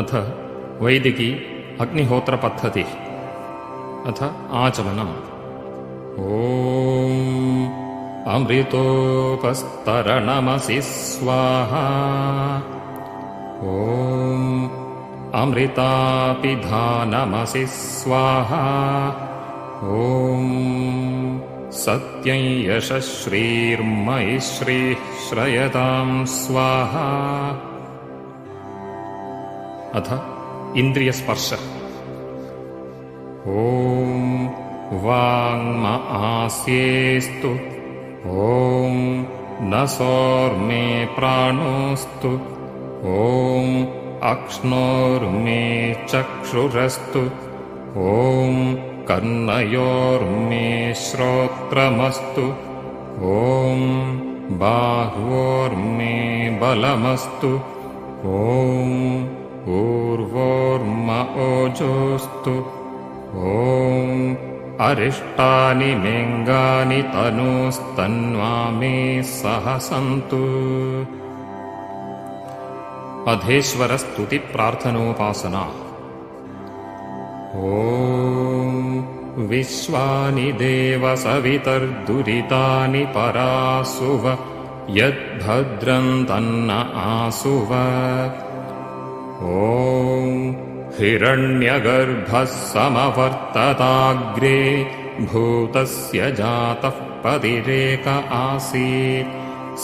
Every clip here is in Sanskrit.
अथ वैदिकी अग्निहोत्रपद्धतिः। अथ आचमनम्। ॐ अमृतोपस्तरणमसि स्वाहा। ॐ अमृतापिधानमसि स्वाहा। ॐ सत्यं यशश्रीर्मयि श्रीः श्रयतां स्वाहा। अथ इन्द्रियस्पर्शः। ॐ वाङ्म आस्येस्तु। ॐ नसोर्मे प्राणोस्तु। ॐ अक्ष्णोर्मे चक्षुरस्तु। ॐ कर्णयोर्मे श्रोत्रमस्तु। ॐ बाह्वोर्मे बलमस्तु। ॐ ऊर्वोर्म ओजोस्तु। ॐ अरिष्टानि मेङ्गानि तनूस्तन्वा मे सह सन्तु। अधेश्वरस्तुतिप्रार्थनोपासना। ॐ विश्वानि देव सवितर्दुरितानि परासुव यद्भद्रं तन्न आसुव। ॐ हिरण्यगर्भः समवर्तताग्रे भूतस्य जातः पतिरेक आसीत्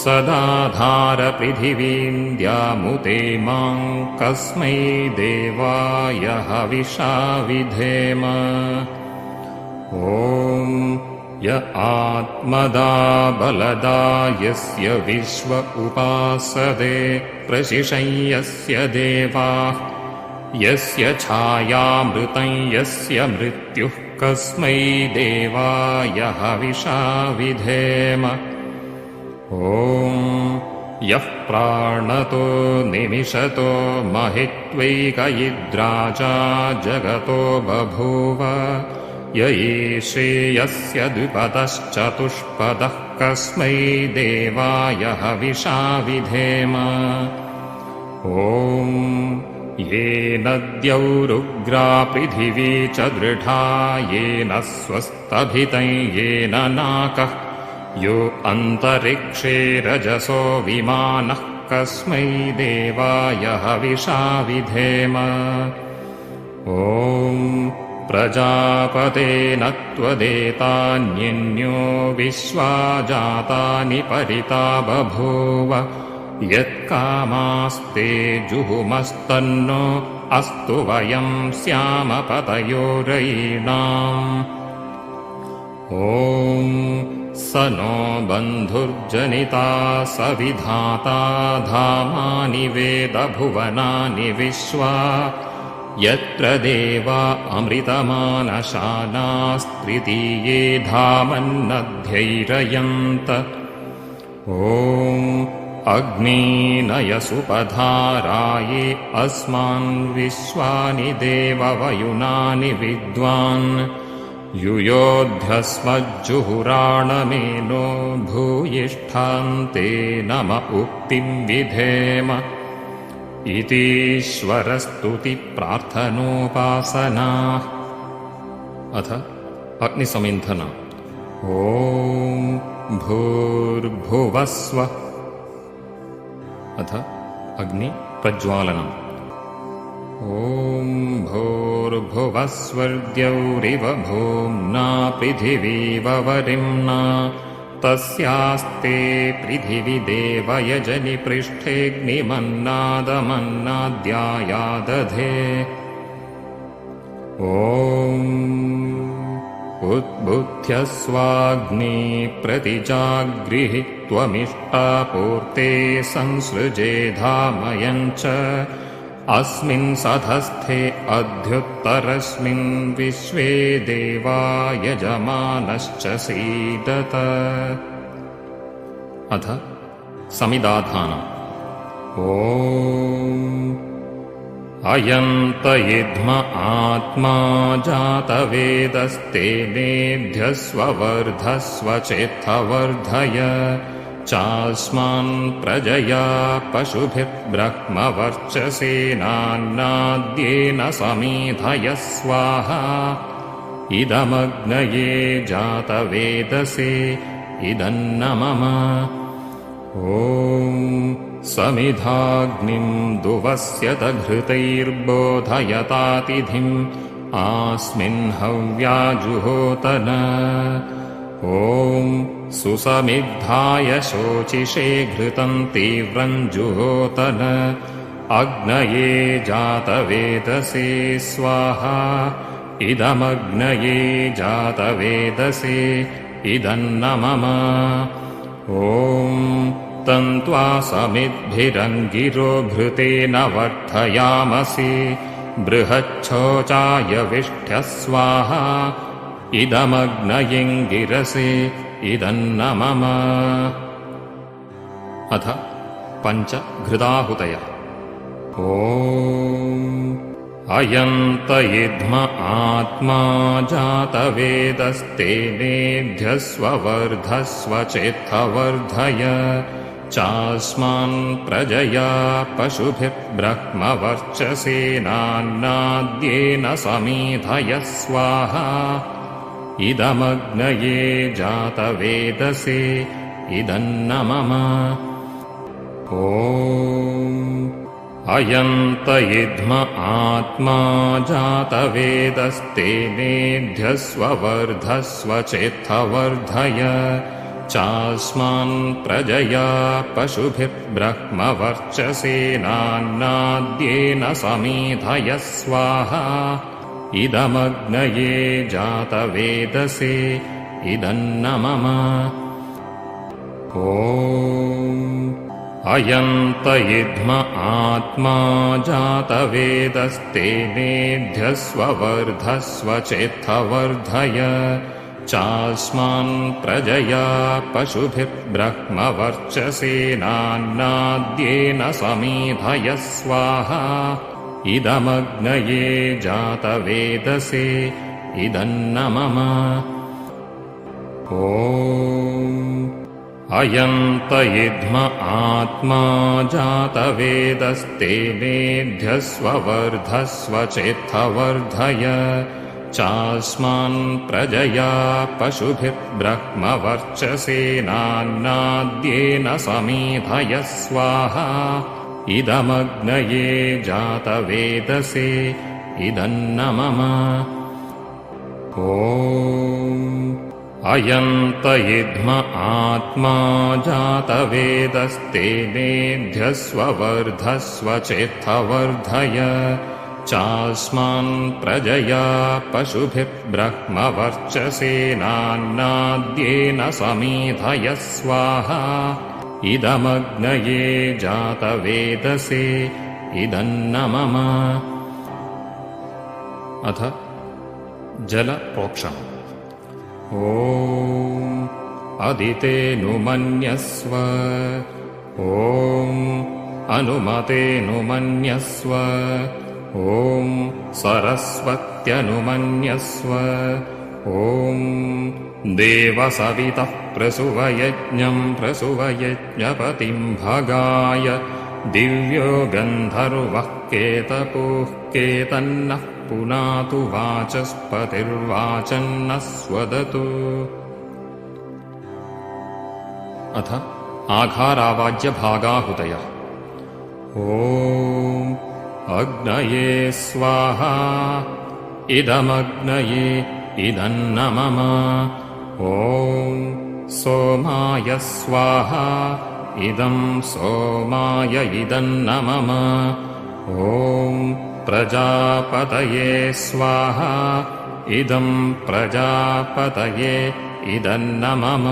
सदाधार पृथिवीं द्यामुते मां कस्मै देवाय हविषा विधेम। ॐ य आत्मदा बलदा यस्य विश्व उपासते प्रशिशं यस्य देवाः यस्य छायामृतं यस्य मृत्युः कस्मै देवाय हविषा विधेम। ॐ यः प्राणतो निमिषतो महित्वैकयिद्राजा जगतो बभूव य ईशे यस्य द्विपदश्चतुष्पदः कस्मै देवाय हविषा विधेम। ॐ येन द्यौरुग्रा पृथिवी च दृढा येन स्वस्तभितं येन नाकः यो अन्तरिक्षे रजसो विमानः कस्मै देवाय हविषा विधेम। ॐ प्रजापतेन त्वदेतान्यन्यो विश्वा जातानि परिता बभूव यत्कामास्ते जुहुमस्तन्नो अस्तु वयं स्याम पतयो रयीणाम्। ॐ स नो बन्धुर्जनिता स विधाता धामानि वेद भुवनानि विश्वा यत्र देवा अमृतमानशानास्त्रितीये धामन्नध्यैरयन्त। ॐ अग्नीनयसुपधाराये अस्मान् विश्वानि देववयुनानि विद्वान् युयोध्यस्मज्जुहुराणमेनो भूयिष्ठान्ते नम उक्तिं विधेम। इतीश्वरस्तुतिप्रार्थनोपासना। अथ अग्निसमिन्धन। ॐ भूर्भुवस्व। अथ अग्निप्रज्वालनम्। ॐ भूर्भुवस्वर्द्यौरिव भूम्ना पृथिवीव वरिम्ना तस्यास्ते पृथिवी देवयजनि पृष्ठेऽग्निमन्नादमन्नाद्यायादधे। ॐ उद्बुध्यस्वाग्नि प्रतिजागृहि त्वमिष्टापूर्ते संसृजे धामयञ्च अस्मिन् सधस्थे अध्युत्तरस्मिन् विश्वे देवा यजमानश्च सीदत। अथ समिदाधानम्। ॐ अयन्त इद्म आत्मा जातवेदस्तेनेभ्यस्व वर्धस्व चेत्थवर्धय चास्मान् प्रजया पशुभिर्ब्रह्मवर्चसेनान्नाद्येन समेधय स्वाहा इदमग्नये जातवेदसे इदन्न मम ॐ समिधाग्निं दुवस्यत घृतैर्बोधयतातिथिम् आस्मिन् हव्याजुहोतन ॐ सुसमिद्धाय शोचिषे घृतं तीव्रं जुहोतन अग्नये जातवेदसे स्वाहा इदमग्नये जातवेदसे इदन्न मम ॐ तन्त्वा समिद्भिरङ्गिरो घृतेन वर्धयामसि बृहच्छोचाय विष्ठ्य स्वाहा इदमग्नयिङ्गिरसे इदन्न मम अथ पञ्च घृताहुतयः ॐ अयन्त इद्म आत्मा जातवेदस्तेनेभ्यस्व वर्धस्व चेत्थवर्धय चास्मान् प्रजया पशुभिर्ब्रह्मवर्चसेनान्नाद्येन समेधय स्वाहा इदमग्नये जातवेदसे इदन्न मम ॐ अयन्त इद्म आत्मा जातवेदस्तेनेभ्यस्व वर्धस्व चेत्थवर्धय चास्मान् प्रजया पशुभिर्ब्रह्मवर्चसेनान्नाद्येन समेधय स्वाहा इदमग्नये जातवेदसे इदन्न मम ॐ अयन्त इद्म आत्मा जातवेदस्तेनेभ्यस्व वर्धस्व चेत्थवर्धय चास्मान् प्रजया पशुभिर्ब्रह्मवर्चसेनान्नाद्येन समेधय स्वाहा इदमग्नये जातवेदसे इदन्न मम ॐ अयन्त इद्म आत्मा जातवेदस्तेनेभ्यस्व वर्धस्व चेत्थवर्धय चास्मान् प्रजया पशुभिर्ब्रह्मवर्चसेनान्नाद्येन समेधय स्वाहा इदमग्नये जातवेदसे इदन्न मम ॐ अयन्त इद्म आत्मा जातवेदस्तेनेभ्यस्व वर्धस्व चेत्थवर्धय चास्मान् प्रजया पशुभिर्ब्रह्मवर्चसेनान्नाद्येन समेधय स्वाहा इदमग्नये जातवेदसे इदन्न मम अथ जलप्रोक्षणम् ॐ अदितेऽनुमन्यस्व ॐ अनुमतेऽनुमन्यस्व ॐ सरस्वत्यनुमन्यस्व ॐ देवसवितः प्रसुवयज्ञं प्रसुवयज्ञपतिं भगाय दिव्यो गन्धर्वः केतपुः केतन्नः पुनातु वाचस्पतिर्वाचन्नः स्वदतु अथ आघारावाज्यभागाहुतयः ॐ अग्नये स्वाहा इदमग्नये इदन्न मम ॐ सोमाय स्वाहा इदं सोमाय इदन्न मम ॐ प्रजापतये स्वाहा इदं प्रजापतये इदन्न मम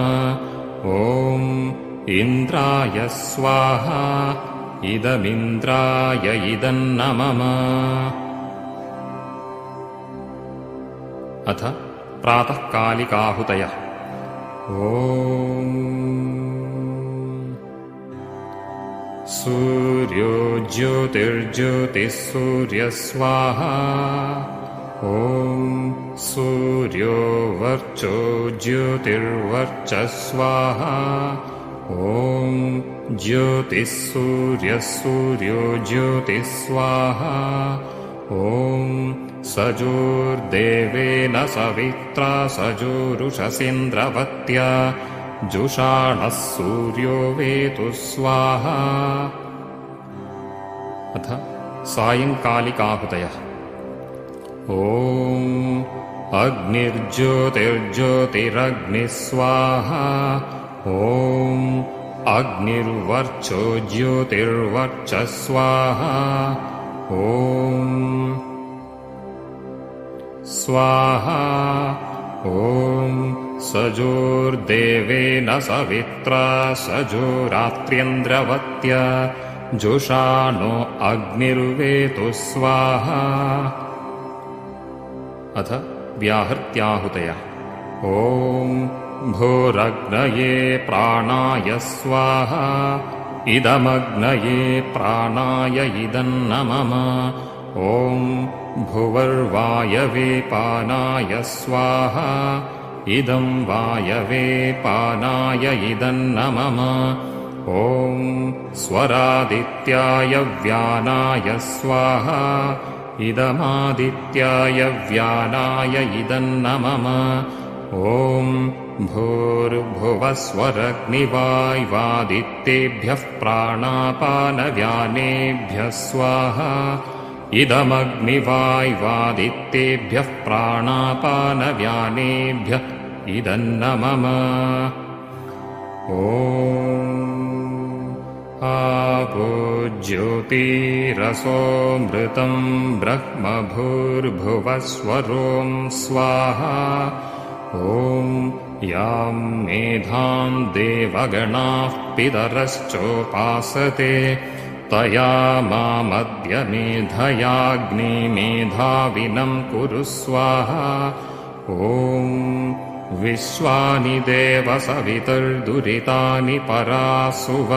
ॐ इन्द्राय स्वाहा इदमिन्द्राय इदन्न मम अथ प्रातःकालिकाहुतयः ॐ सूर्यो ज्योतिर्ज्योतिः सूर्यः स्वाहा ॐ सूर्यो वर्चो ज्योतिर्वर्चः स्वाहा ॐ ॐ ज्योतिः सूर्यः सूर्यो ज्योतिः स्वाहा ॐ सजोर्देवेन सवित्रा सजोरुषसीन्द्रवत्या जुषाणः सूर्यो वेतु स्वाहा। अथ सायङ्कालिकाहुतयः। ॐ अग्निर्ज्योतिर्ज्योतिरग्निः स्वाहा ॐ अग्निर्वर्चो ज्योतिर्वर्चः स्वाहा ॐ स्वाहा ॐ सजोर्देवेन सवित्रा सजोरात्र्यन्द्रवत्या जुषाणो अग्निर्वेतु स्वाहा। अथ व्याहृत्याहुतयः। ॐ भूरग्नये प्राणाय स्वाहा इदमग्नये प्राणाय इदन्न मम ॐ भुवर्वायवे पानाय स्वाहा इदं वायवे पानाय इदन्न मम ॐ स्वरादित्याय व्यानाय स्वाहा इदमादित्याय व्यानाय इदन्न मम ॐ भूर्भुवस्वरग्निवाय्वादित्येभ्यः प्राणापानव्यानेभ्यः स्वाहा इदमग्निवाय्वादित्येभ्यः प्राणापानव्यानेभ्यः इदन्न मम ॐ आपो ज्योतिरसोऽमृतं ब्रह्म भूर्भुवस्वरों स्वाहा ॐ यां मेधां देवगणाः पितरश्चोपासते तया मामद्य मेधयाग्निमेधाविनं कुरु स्वाहा ॐ विश्वानि देव सवितुर्दुरितानि परासुव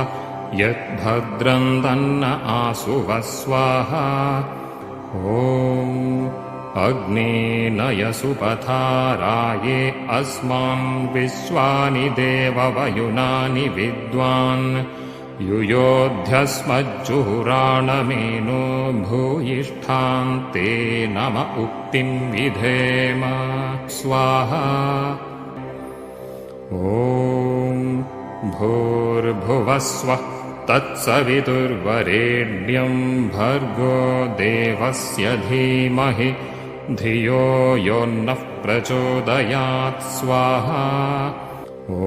यद्भद्रं तन्न आसुव स्वाहा ॐ अग्नेनयसुपथाराये अस्मान् विश्वानि देववयुनानि विद्वान् युयोध्यस्मज्जुहुराणमेनो भूयिष्ठां ते नम उक्तिं विधेम स्वाहा ॐ भूर्भुवस्वः तत्सवितुर्वरेण्यं भर्गो देवस्य धीमहि धियो यो नः प्रचोदयात् स्वाहा ॐ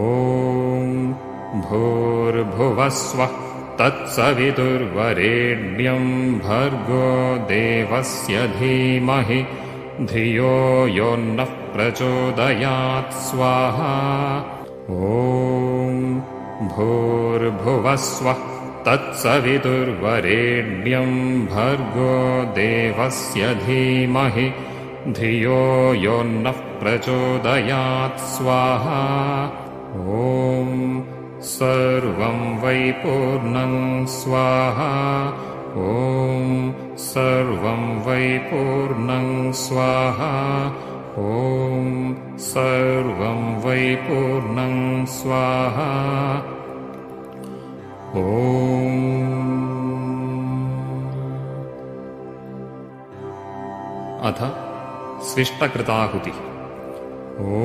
भूर्भुवस्वः तत्सवितुर्वरेण्यं भर्गो देवस्य धीमहि धियो यो नः प्रचोदयात् स्वाहा ॐ भूर्भुवस्वः तत्सवितुर्वरेण्यं भर्गो देवस्य धीमहि धियो यो नः प्रचोदयात् स्वाहा ॐ सर्वं वै पूर्णं स्वाहा ॐ सर्वं वै पूर्णं स्वाहा ॐ सर्वं वै पूर्णं स्वाहा ॐ अथ स्विष्टकृताहुतिः। ॐ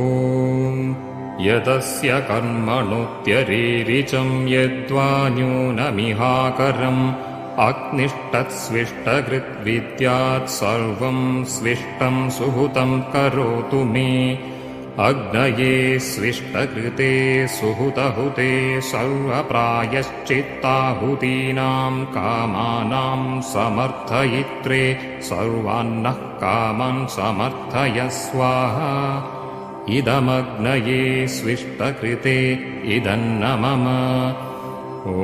यदस्य कर्मणोऽत्यरीरिचं यद्वा न्यूनमिहाकरम् अग्निष्टत्स्विष्टकृद्विद्यात् सर्वं स्विष्टं सुहुतं करोतु मे अग्नये स्विष्टकृते सुहुतहुते सर्वप्रायश्चित्ताहुतीनां कामानां समर्थयित्रे सर्वान्नः कामान् समर्थय स्वाहा इदमग्नये स्विष्टकृते इदन्न मम ॐ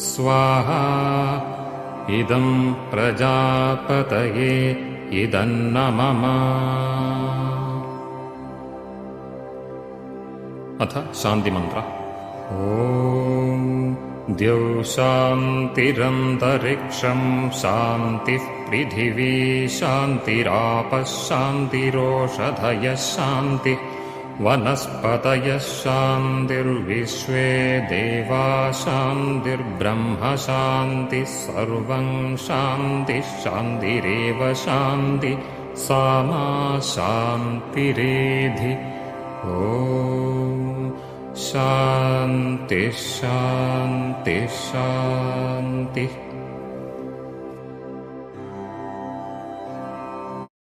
स्वाहा इदं प्रजापतये इदन्न मम। अथ शान्तिमन्त्रः। ॐ द्यौ शान्तिरन्तरिक्षं शान्तिः पृथिवी शान्तिरापः शान्तिरोषधयः शान्तिः वनस्पतयः शान्तिर्विश्वे देवाः शान्तिर्ब्रह्म शान्तिः सर्वं शान्तिः शान्तिरेव शान्तिः सा मा शान्तिरेधि ॐ शान्तिः शान्तिः शान्तिः